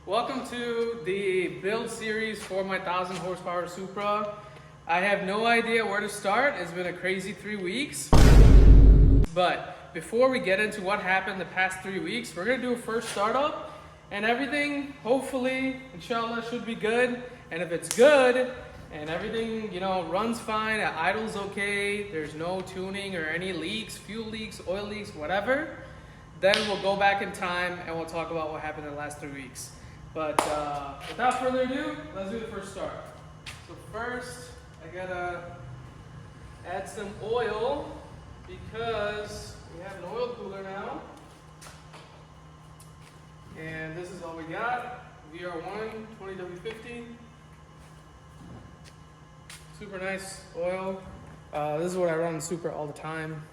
Welcome to the build series for my 1000 horsepower Supra. I have no idea where to start. It's been a crazy 3 weeks. But before we get into what happened the past 3 weeks, we're gonna do a first startup and everything, hopefully, inshallah, should be good. And if it's good and everything, runs fine, idle's okay, there's no tuning or any leaks, fuel leaks, oil leaks, whatever, then we'll go back in time and we'll talk about what happened in the last 3 weeks. But without further ado, let's do the first start. So first, I gotta add some oil because we have an oil cooler now. And this is all we got. VR1 20W50. Super nice oil. This is what I run in Supra all the time.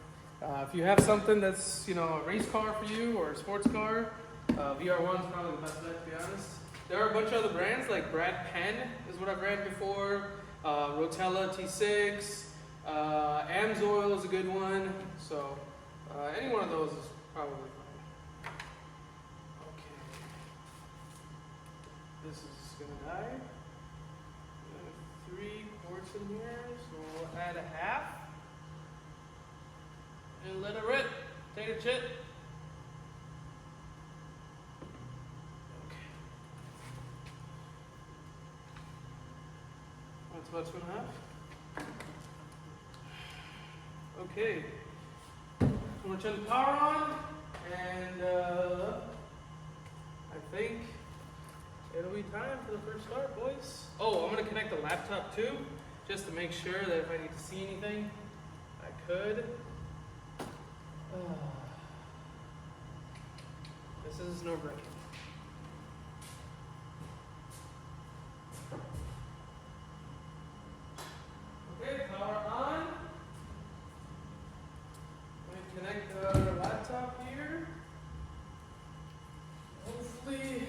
If you have something that's, a race car for you or a sports car, VR1 is probably the best bet, to be honest. There are a bunch of other brands, like Brad Penn is what I've ran before, Rotella T6, Amsoil is a good one, so any one of those is probably fine. Okay, this is gonna die. We have 3 quarts in here, so we'll add a half. And let it rip. Take a chip. Okay. That's about 2.5. Okay. I'm gonna turn the power on, and I think it'll be time for the first start, boys. Oh, I'm gonna connect the laptop too, just to make sure that if I need to see anything, I could. This is nerve-wracking. Okay, power on. Let me connect the laptop here. Hopefully,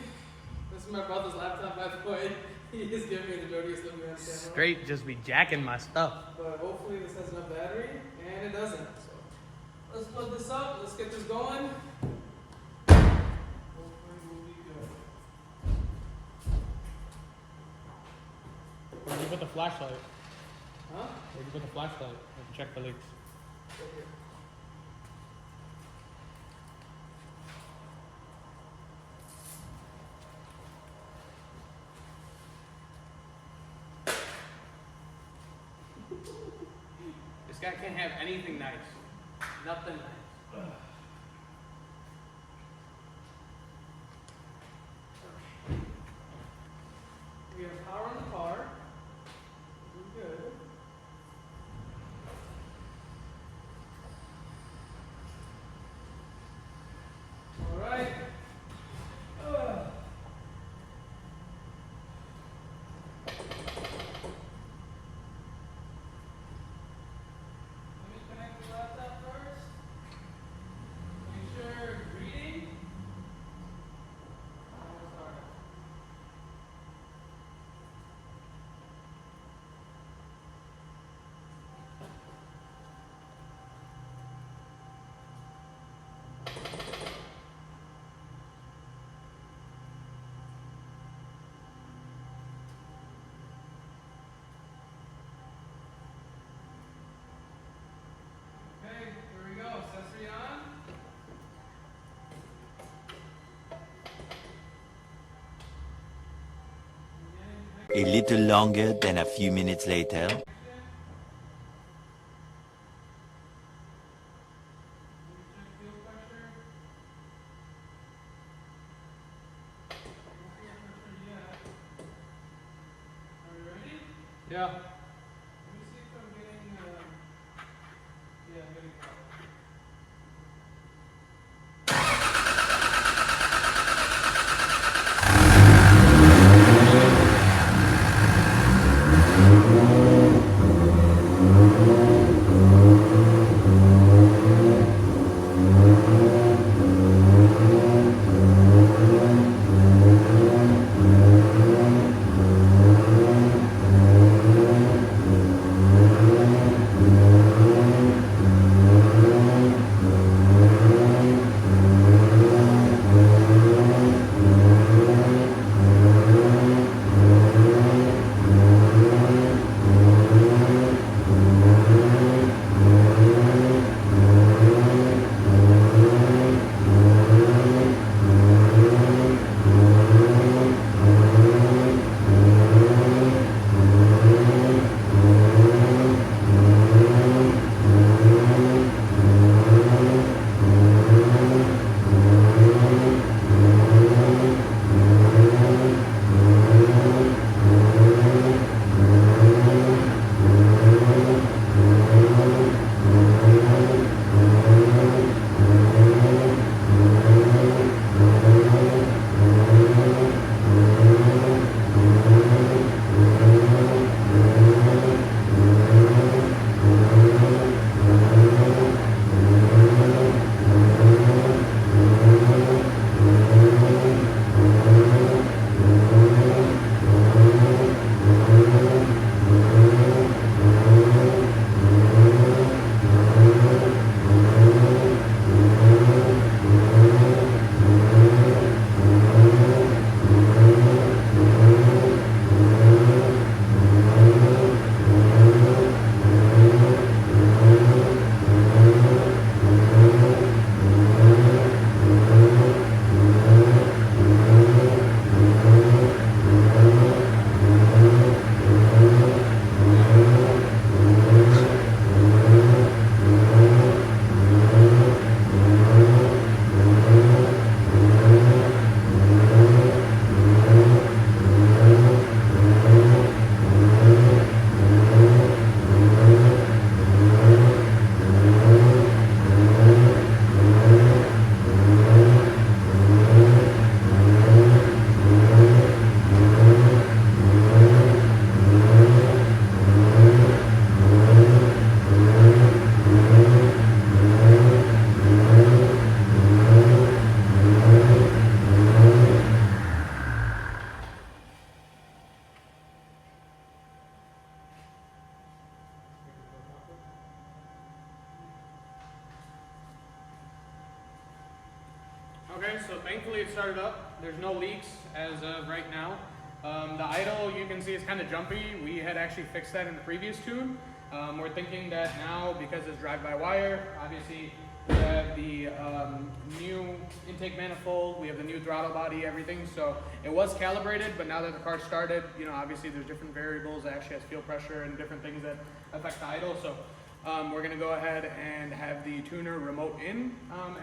this is my brother's laptop, by the way. He is giving me the dirtiest look on camera. Straight, just be jacking my stuff. But hopefully this has enough battery, and it doesn't. So let's plug this up. Let's get this going. Hopefully we'll be good. Where'd you put the flashlight? Huh? Where'd you put the flashlight? And check the leaks. Okay. This guy can't have anything nice. Nothing nice. We have power on the car. We're good. All right. Okay, here we go. Accessory on. A little longer than a few minutes later. Yeah. Let me see if I'm getting, yeah, I'm getting power. thankfully it started up. There's no leaks as of right now. The idle, you can see, is kind of jumpy. We had actually fixed that in the previous tune. We're thinking that now, because it's drive-by-wire, obviously we have the new intake manifold, we have the new throttle body, everything. So it was calibrated, but now that the car started, you know, obviously there's different variables. It actually has fuel pressure and different things that affect the idle. So we're gonna go ahead and have the tuner remote in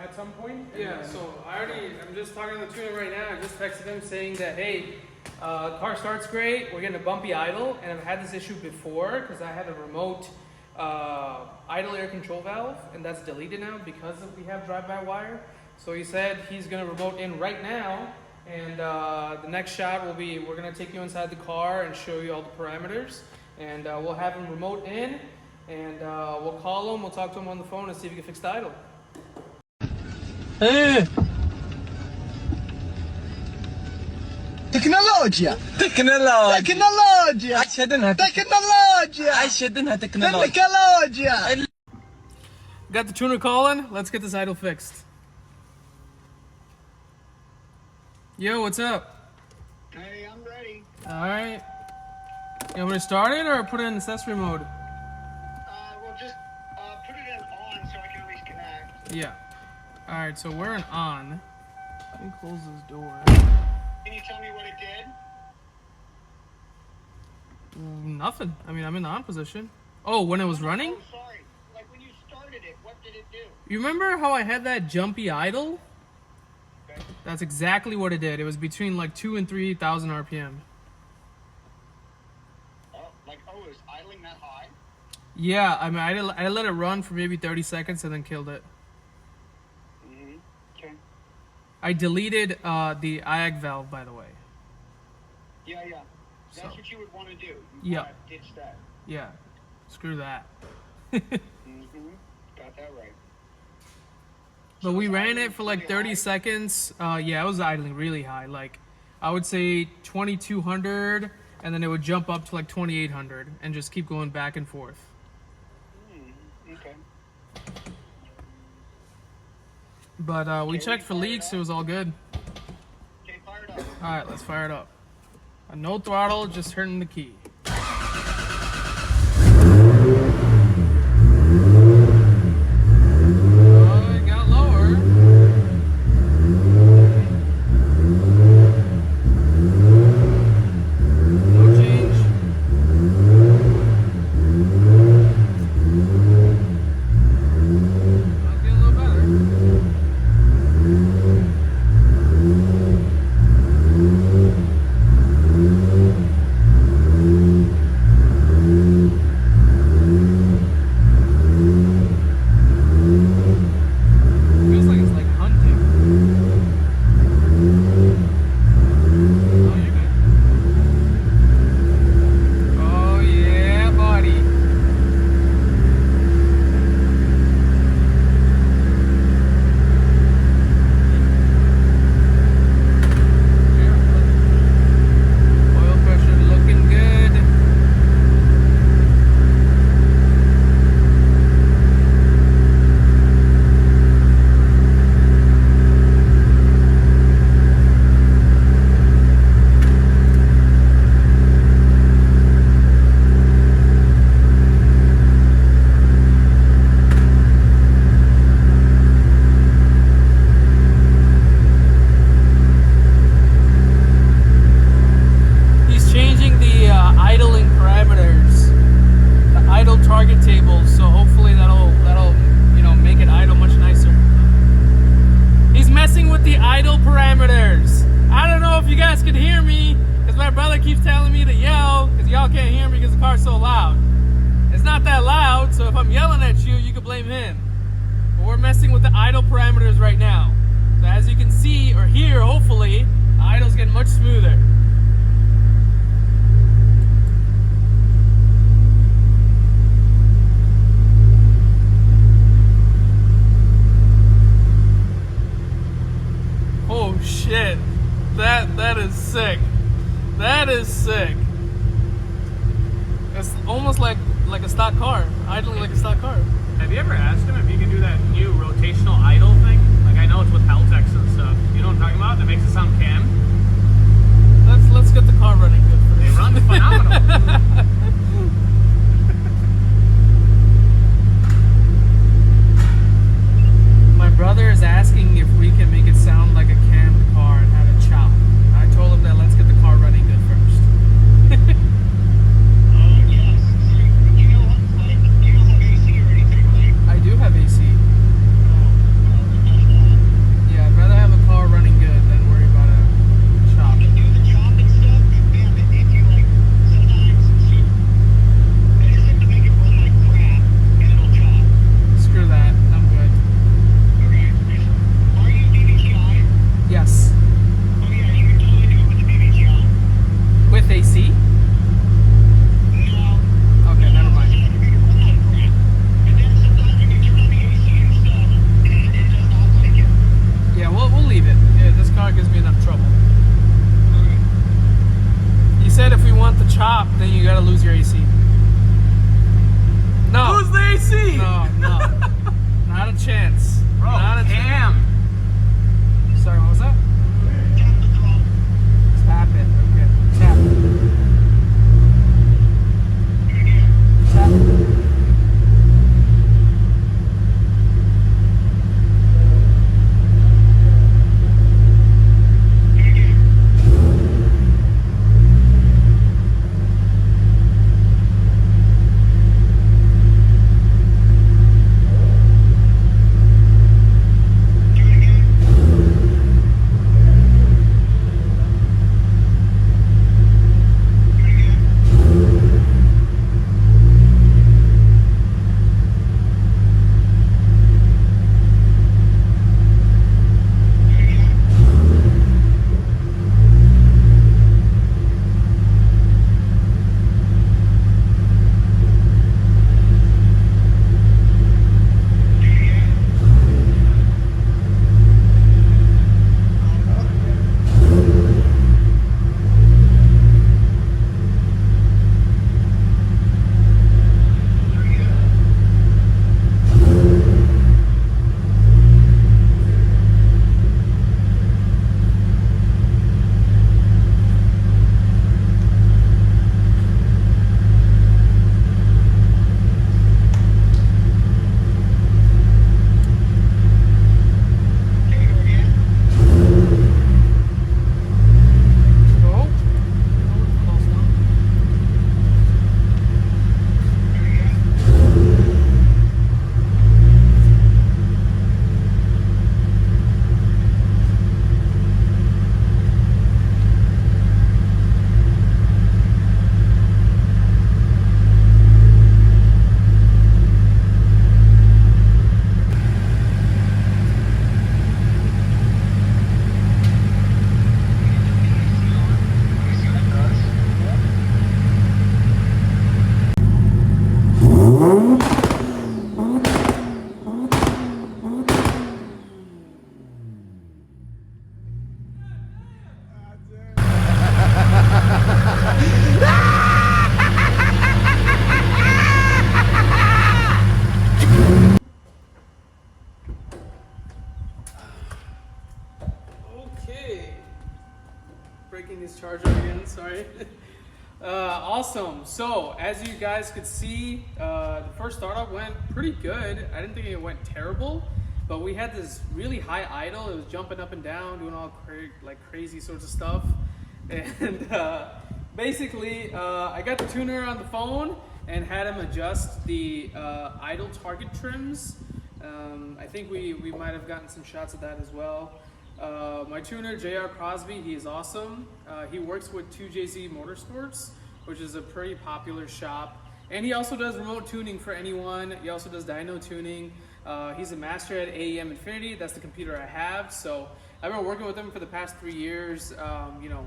at some point. Yeah, so I'm just talking to the tuner right now. I just texted him saying that, hey, car starts great, we're getting a bumpy idle, and I've had this issue before because I had a remote idle air control valve, and that's deleted now because we have drive-by-wire. So he said he's gonna remote in right now, and the next shot will be, we're gonna take you inside the car and show you all the parameters, and we'll have him remote in, and we'll call him, we'll talk to him on the phone and see if we can fix the idle. تكنولوجيا Got the tuner calling. Let's get this idle fixed. Yo, what's up? Hey, I'm ready. Alright. You want me to start it or put it in accessory mode? Well, just put it in on so I can at least connect. Yeah. Alright, so we're in on. Let me close this door. Can you tell me what it did? Nothing. I mean, I'm in the on position. Oh, when it was running? Oh, sorry. Like when you started it, what did it do? You remember how I had that jumpy idle? Okay. That's exactly what it did. It was between like 2,000 and 3,000 RPM. Oh, it was idling that high? Yeah, I mean, I let it run for maybe 30 seconds and then killed it. Mm-hmm. Okay. I deleted the IAC valve, by the way. Yeah. That's what you would want to do. Yeah. Want to ditch that. Yeah, screw that. Mm-hmm. Got that right. But we ran it for like 30 seconds. Yeah, it was idling really high. Like, I would say 2,200, and then it would jump up to like 2,800 and just keep going back and forth. Okay. But we checked for leaks. It was all good. Okay, fire it up. All right, let's fire it up. No throttle, just turning the key. Oh, it got lower. No change. That's getting a little better. Feels like it's like hunting. Oh, you're good. Oh yeah, buddy. Oil pressure looking good. He's changing the idling parameters, the idle target tables, so hopefully that'll make it idle much nicer. He's messing with the idle parameters. I don't know if you guys can hear me, because my brother keeps telling me to yell, because y'all can't hear me because the car's so loud. It's not that loud, so if I'm yelling at you, you can blame him. But we're messing with the idle parameters right now. So as you can see or hear, hopefully, the idle's getting much smoother. Oh shit, that is sick. That is sick. It's almost like a stock car, idling like a stock car. Have you ever asked him if he can do that new rotational idle thing? Like, I know it's with Peltex and stuff. You know what I'm talking about? That makes it sound cam. Let's get the car running good first. They run phenomenal. My brother is asking if we can make it sound like a cammed car and have it chop. I told him that let's get the car running good first. Yes. So, you know, like, you don't have AC or anything, right? I do have AC. That's that. Yeah, I'd rather have a car running good than worry about a chop. To do the chop and stuff, man, if you like, sometimes, see, I just have to make it run like crap, and it'll chop. Screw that. I'm good. Okay. Are you BBGI? Yes. Oh yeah, you can totally do it with the BBGI. With AC? No. Okay, never mind. Sometimes you make it run like crap. And then sometimes when you turn on the AC and stuff, it does not like it. Yeah, we'll leave it. Yeah, this car gives me enough trouble. Okay. You said if we want the chop, then you gotta lose your AC. No. Who's the AC? No, not a chance. Bro, Not a cam. Sorry, what was that? Tap the throttle. Tap it. Okay. Tap. Do it again. Tap. Do it again. Do it again. Do it again. Do it again. Do it again. Do it again. Okay, go again. Oh. Close one. Do it again. Let me see what it does. Okay. Breaking this charger again, sorry. Awesome. So, as you guys could see, the first startup went pretty good. I didn't think it went terrible, but we had this really high idle. It was jumping up and down, doing all crazy sorts of stuff. And basically, I got the tuner on the phone and had him adjust the idle target trims. I think we might have gotten some shots of that as well. My tuner, JR Crosby, he is awesome. He works with 2JZ Motorsports, which is a pretty popular shop. And he also does remote tuning for anyone. He also does dyno tuning. He's a master at AEM Infinity. That's the computer I have. So I've been working with him for the past 3 years, you know,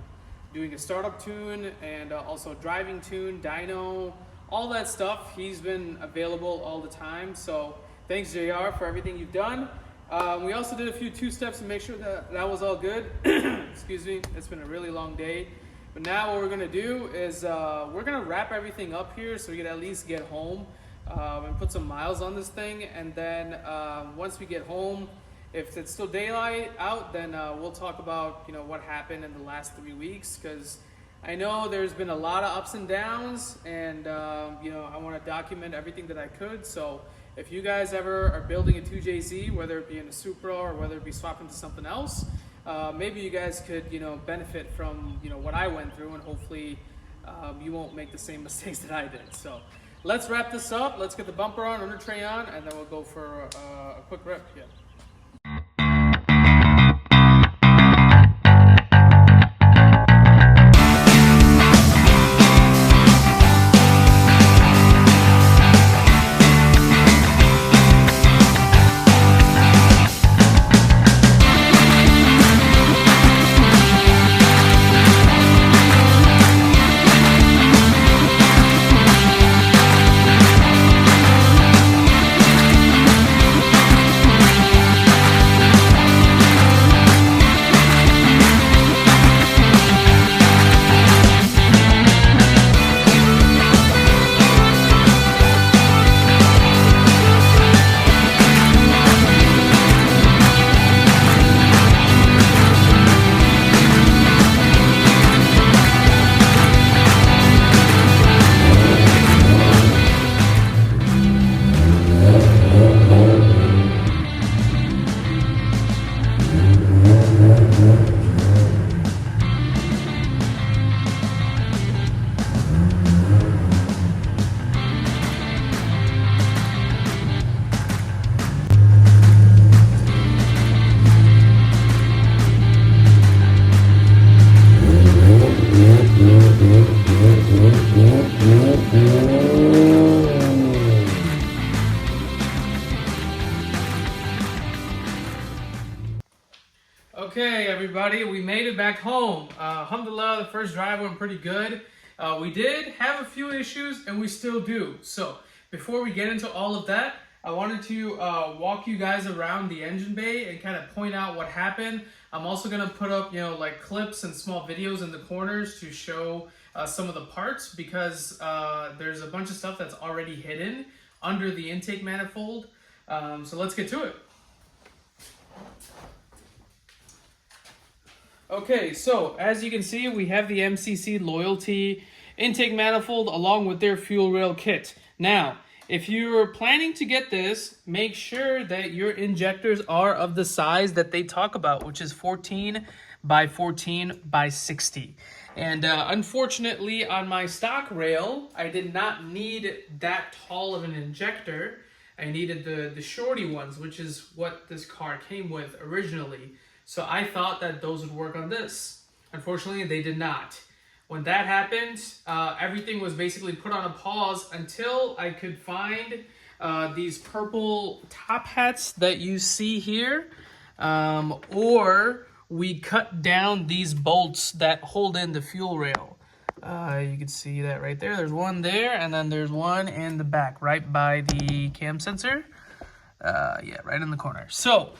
doing a startup tune and also driving tune, dyno, all that stuff. He's been available all the time. So thanks, JR, for everything you've done. We also did a few two-steps to make sure that that was all good. Excuse me, it's been a really long day. But now what we're gonna do is we're gonna wrap everything up here so we can at least get home and put some miles on this thing. And then once we get home, If it's still daylight out, then we'll talk about, you know, what happened in the last 3 weeks, because I know there's been a lot of ups and downs, and you know, I want to document everything that I could. So if you guys ever are building a 2JZ, whether it be in a Supra or whether it be swapping to something else, maybe you guys could, you know, benefit from, you know, what I went through, and hopefully you won't make the same mistakes that I did. So let's wrap this up. Let's get the bumper on, under tray on, and then we'll go for a quick rip. Yeah. Okay, everybody, we made it back home. Alhamdulillah, the first drive went pretty good. We did have a few issues, and we still do. So before we get into all of that, I wanted to walk you guys around the engine bay and kind of point out what happened. I'm also going to put up, you know, like clips and small videos in the corners to show some of the parts, because there's a bunch of stuff that's already hidden under the intake manifold. So let's get to it. Okay, so as you can see, we have the MCC Loyalty intake manifold along with their fuel rail kit. Now, if you're planning to get this, make sure that your injectors are of the size that they talk about, which is 14 by 14 by 60. And unfortunately, on my stock rail, I did not need that tall of an injector. I needed the shorty ones, which is what this car came with originally. So I thought that those would work on this. Unfortunately, they did not. When that happened, everything was basically put on a pause until I could find these purple top hats that you see here, or we cut down these bolts that hold in the fuel rail. You can see that right there. There's one there, and then there's one in the back, right by the cam sensor. Yeah, right in the corner. So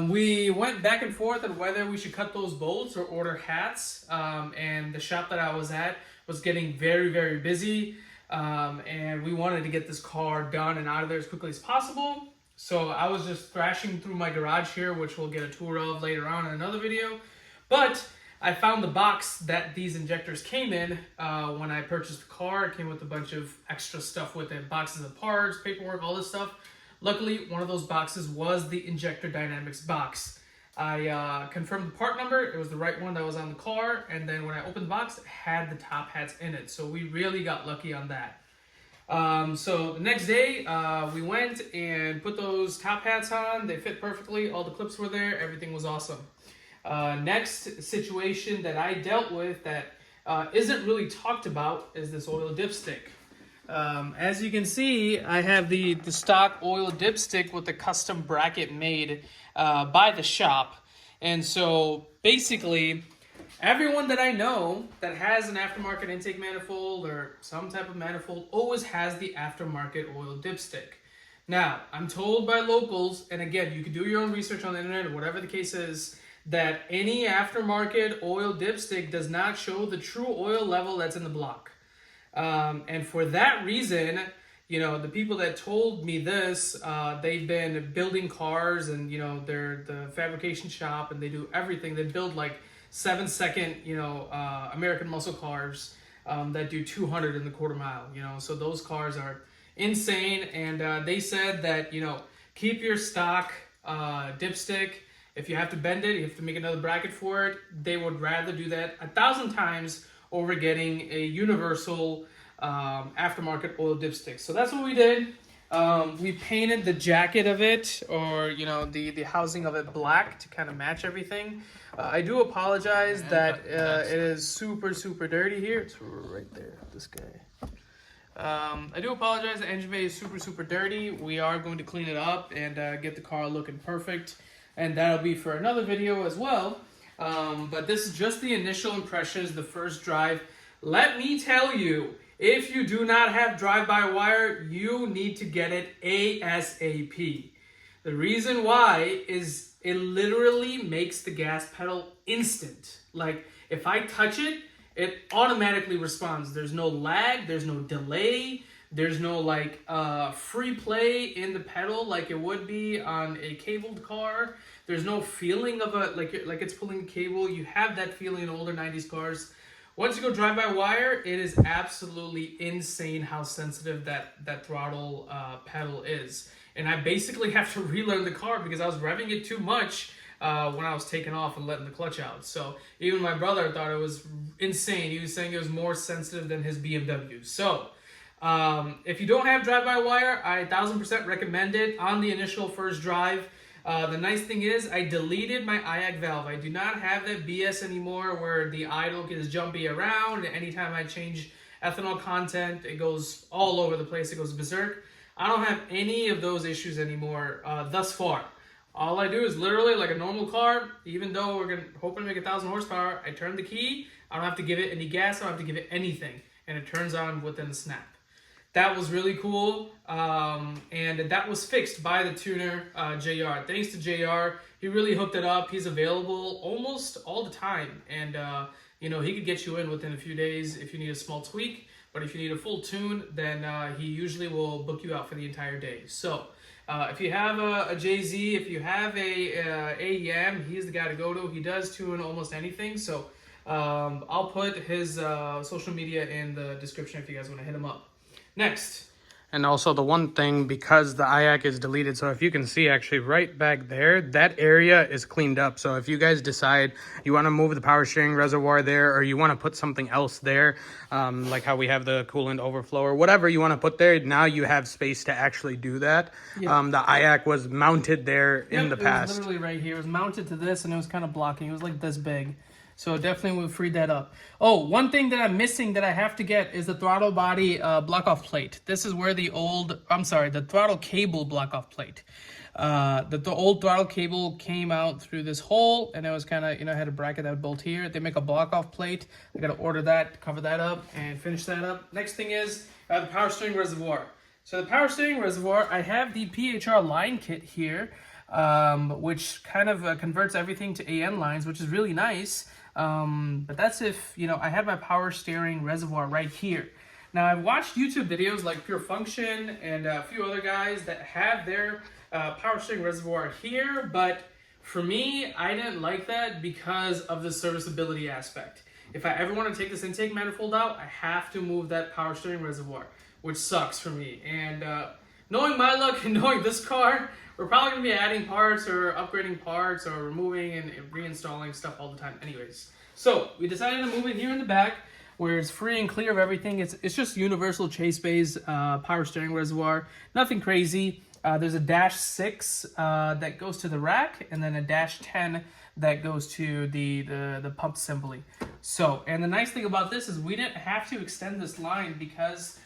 we went back and forth on whether we should cut those bolts or order hats. And the shop that I was at was getting very, very busy. And we wanted to get this car done and out of there as quickly as possible. So I was just thrashing through my garage here, which we'll get a tour of later on in another video. But I found the box that these injectors came in when I purchased the car. It came with a bunch of extra stuff with it, boxes of parts, paperwork, all this stuff. Luckily, one of those boxes was the Injector Dynamics box. I confirmed the part number. It was the right one that was on the car. And then when I opened the box, it had the top hats in it. So we really got lucky on that. So the next day, we went and put those top hats on. They fit perfectly. All the clips were there. Everything was awesome. Next situation that I dealt with that isn't really talked about is this oil dipstick. As you can see, I have the stock oil dipstick with the custom bracket made by the shop. And so basically, everyone that I know that has an aftermarket intake manifold or some type of manifold always has the aftermarket oil dipstick. Now, I'm told by locals, and again, you can do your own research on the internet or whatever the case is, that any aftermarket oil dipstick does not show the true oil level that's in the block. And for that reason, you know, the people that told me this, they've been building cars, and, you know, they're the fabrication shop, and they do everything. They build like 7-second, you know, American muscle cars that do 200 in the quarter mile, you know. So those cars are insane. And they said that, you know, keep your stock dipstick. If you have to bend it, you have to make another bracket for it. They would rather do that 1,000 times over getting a universal aftermarket oil dipstick. So that's what we did. We painted the jacket of it, or, you know, the housing of it, black to kind of match everything. I do apologize that it is super dirty here. It's right there, this guy. I do apologize, the engine bay is super dirty. We are going to clean it up and get the car looking perfect, and that'll be for another video as well. But this is just the initial impressions, the first drive. Let me tell you, if you do not have drive-by-wire, you need to get it ASAP. The reason why is it literally makes the gas pedal instant. Like, if I touch it, it automatically responds. There's no lag, there's no delay, there's no like free play in the pedal like it would be on a cabled car. There's no feeling of a like it's pulling a cable. You have that feeling in older 90s cars. Once you go drive-by-wire, it is absolutely insane how sensitive that throttle pedal is. And I basically have to relearn the car because I was revving it too much when I was taking off and letting the clutch out. So even my brother thought it was insane. He was saying it was more sensitive than his BMW. So if you don't have drive-by-wire, I 1000% recommend it on the initial first drive. The nice thing is I deleted my IAC valve. I do not have that BS anymore where the idle gets jumpy around. Anytime I change ethanol content, it goes all over the place. It goes berserk. I don't have any of those issues anymore thus far. All I do is literally like a normal car, even though we're hoping to make 1,000 horsepower, I turn the key. I don't have to give it any gas. I don't have to give it anything. And it turns on within a snap. That was really cool, and that was fixed by the tuner, JR. Thanks to JR, he really hooked it up. He's available almost all the time, and you know, he could get you in within a few days if you need a small tweak. But if you need a full tune, then he usually will book you out for the entire day. So if you have a JZ, if you have a AEM, he's the guy to go to. He does tune almost anything. So I'll put his social media in the description if you guys want to hit him up. Next. And also the one thing, because the IAC is deleted, so if you can see actually right back there, that area is cleaned up. So if you guys decide you want to move the power steering reservoir there, or you want to put something else there, like how we have the coolant overflow or whatever you want to put there, now you have space to actually do that. Yeah. The IAC was mounted there in the past. It was literally right here. It was mounted to this and it was kind of blocking. It was like this big. So definitely we'll free that up. Oh, one thing that I'm missing that I have to get is the throttle body block-off plate. This is where the throttle cable block-off plate. The old throttle cable came out through this hole, and it was kind of, you know, I had a bracket that would bolt here. They make a block-off plate. I got to order that, cover that up, and finish that up. Next thing is the power steering reservoir. So the power steering reservoir, I have the PHR line kit here, which kind of converts everything to AN lines, which is really nice. But that's if, you know, I have my power steering reservoir right here. Now, I've watched YouTube videos like Pure Function and a few other guys that have their power steering reservoir here, but for me, I didn't like that because of the serviceability aspect. If I ever want to take this intake manifold out, I have to move that power steering reservoir, which sucks for me. And knowing my luck and knowing this car, we're probably going to be adding parts or upgrading parts or removing and reinstalling stuff all the time anyways. So we decided to move it here in the back where it's free and clear of everything. It's just universal chase bays power steering reservoir. Nothing crazy. There's a -6 that goes to the rack, and then a -10 that goes to the pump assembly. So, and the nice thing about this is we didn't have to extend this line because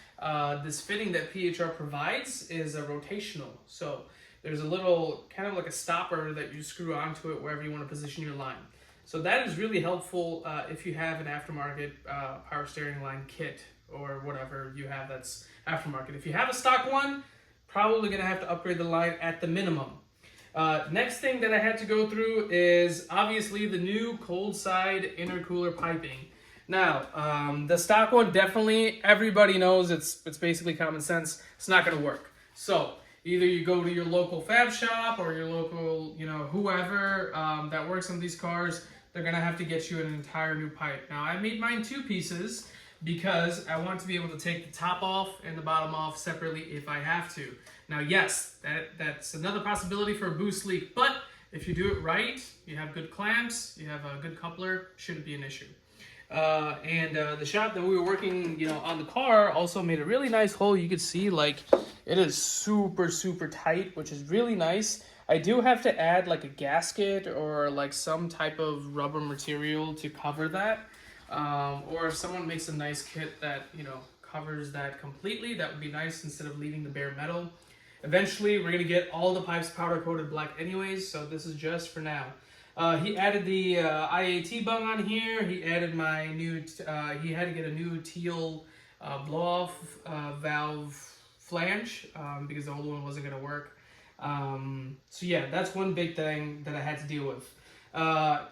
this fitting that PHR provides is a rotational. So there's a little kind of like a stopper that you screw onto it wherever you want to position your line. So that is really helpful if you have an aftermarket power steering line kit or whatever you have that's aftermarket. If you have a stock one, probably going to have to upgrade the line at the minimum. Next thing that I had to go through is obviously the new cold side intercooler piping. Now, the stock one, definitely everybody knows it's basically common sense. It's not going to work. So either you go to your local fab shop or your local, whoever that works on these cars, they're going to have to get you an entire new pipe. Now, I made mine 2 pieces because I want to be able to take the top off and the bottom off separately if I have to. Now, yes, that's another possibility for a boost leak, but if you do it right, you have good clamps, you have a good coupler, shouldn't be an issue. And the shop that we were working, on the car also made a really nice hole. You could see, like, it is super, super tight, which is really nice. I do have to add, like, a gasket or, like, some type of rubber material to cover that. Or if someone makes a nice kit that, covers that completely, that would be nice instead of leaving the bare metal. Eventually, we're going to get all the pipes powder-coated black anyways, so this is just for now. He added the IAT bung on here. He added my new, he had to get a new teal blow-off valve flange because the old one wasn't going to work. So yeah, that's one big thing that I had to deal with.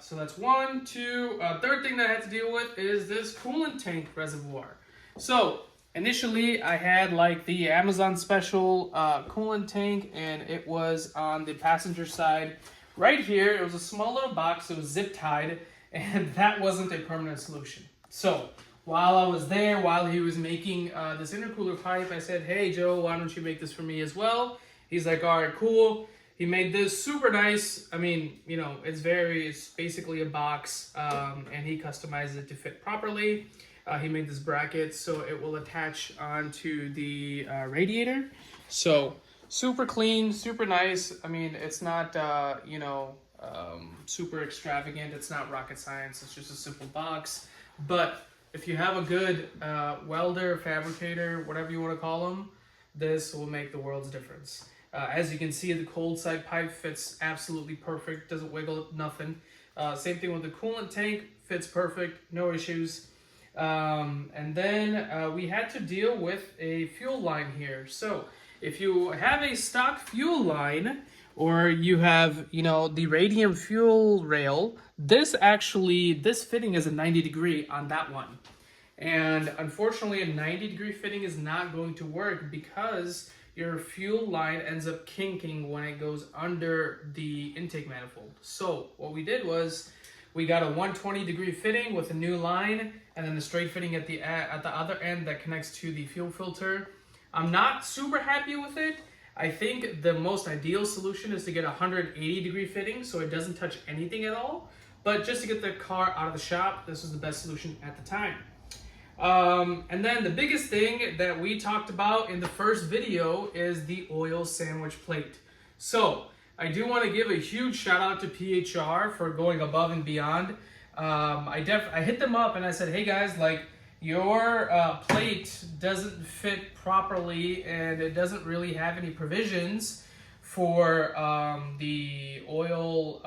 So that's 1, 2. Third thing that I had to deal with is this coolant tank reservoir. So initially, I had like the Amazon special coolant tank, and it was on the passenger side. Right here, it was a small little box. It was zip tied, and that wasn't a permanent solution. So while I was there, while he was making this intercooler pipe, I said, "Hey Joe, why don't you make this for me as well?" He's like, "All right, cool." He made this super nice. I mean, it's basically a box, and he customized it to fit properly. He made this bracket so it will attach onto the radiator. So super clean, super nice. I mean, it's not, super extravagant. It's not rocket science. It's just a simple box. But if you have a good welder, fabricator, whatever you want to call them, this will make the world's difference. As you can see, the cold side pipe fits absolutely perfect. Doesn't wiggle, nothing. Same thing with the coolant tank. Fits perfect. No issues. And then we had to deal with a fuel line here. So if you have a stock fuel line, or you have, the radium fuel rail, this fitting is a 90-degree on that one. And unfortunately, a 90-degree fitting is not going to work because your fuel line ends up kinking when it goes under the intake manifold. So what we did was we got a 120-degree fitting with a new line, and then the straight fitting at the other end that connects to the fuel filter. I'm not super happy with it. I think the most ideal solution is to get a 180-degree fitting so it doesn't touch anything at all. But just to get the car out of the shop, this was the best solution at the time. And then the biggest thing that we talked about in the first video is the oil sandwich plate. So I do want to give a huge shout out to PHR for going above and beyond. I hit them up and I said, "Hey guys, like, your plate doesn't fit properly and it doesn't really have any provisions for the oil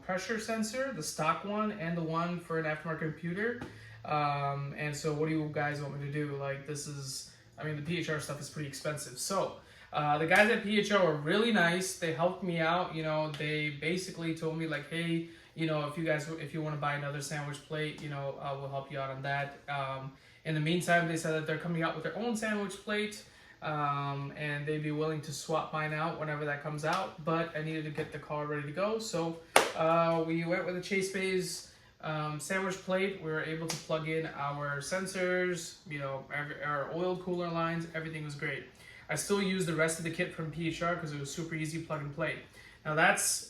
pressure sensor, the stock one and the one for an aftermarket computer. And so what do you guys want me to do? Like, the PHR stuff is pretty expensive." So the guys at PHR were really nice. They helped me out. They basically told me like, "Hey, if you want to buy another sandwich plate, we'll help you out on that." In the meantime, they said that they're coming out with their own sandwich plate, and they'd be willing to swap mine out whenever that comes out. But I needed to get the car ready to go, so we went with a Chase Bay's sandwich plate. We were able to plug in our sensors, our oil cooler lines. Everything was great. I still use the rest of the kit from PHR because it was super easy plug and play. Now that's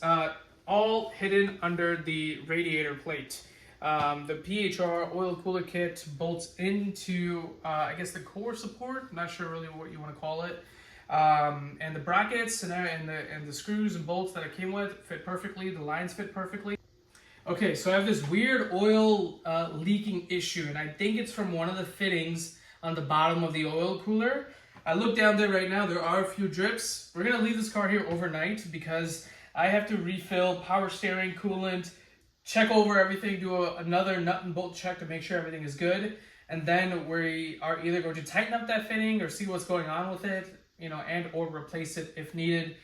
all hidden under the radiator plate. The PHR oil cooler kit bolts into, I guess, the core support. I'm not sure really what you want to call it. And the brackets and the screws and bolts that it came with fit perfectly. The lines fit perfectly. Okay, so I have this weird oil leaking issue, and I think it's from one of the fittings on the bottom of the oil cooler. I look down there right now. There are a few drips. We're going to leave this car here overnight because I have to refill power steering, coolant, check over everything, do another nut and bolt check to make sure everything is good. And then we are either going to tighten up that fitting or see what's going on with it, and or replace it if needed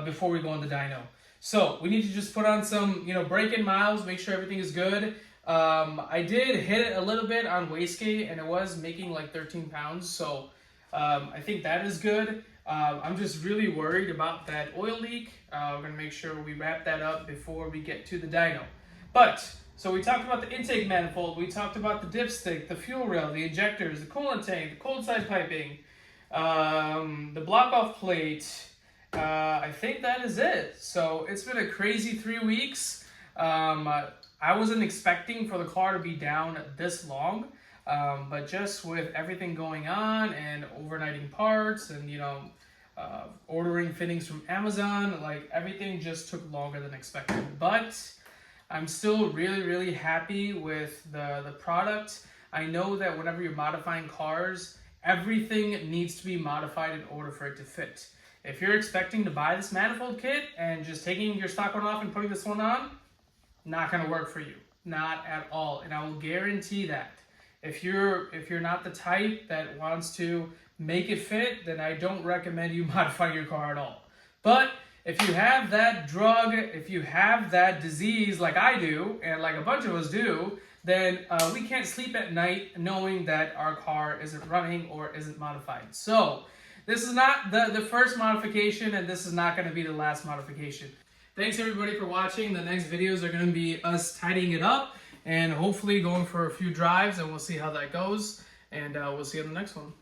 before we go on the dyno. So we need to just put on some, break-in miles, make sure everything is good. I did hit it a little bit on wastegate and it was making like 13 pounds. So I think that is good. I'm just really worried about that oil leak. We're gonna make sure we wrap that up before we get to the dyno. But, so we talked about the intake manifold, we talked about the dipstick, the fuel rail, the injectors, the coolant tank, the cold side piping, the block off plate. I think that is it. So it's been a crazy 3 weeks. I wasn't expecting for the car to be down this long, but just with everything going on and overnighting parts and, you know, ordering fittings from Amazon, like everything just took longer than expected. But I'm still really, really happy with the product. I know that whenever you're modifying cars, everything needs to be modified in order for it to fit. If you're expecting to buy this manifold kit and just taking your stock one off and putting this one on, not gonna work for you, not at all. And I will guarantee that. If you're not the type that wants to make it fit, then I don't recommend you modify your car at all. But if you have that drug, if you have that disease like I do, and like a bunch of us do, then we can't sleep at night knowing that our car isn't running or isn't modified. So this is not the first modification, and this is not going to be the last modification. Thanks everybody for watching. The next videos are going to be us tidying it up and hopefully going for a few drives, and we'll see how that goes. And we'll see you in the next one.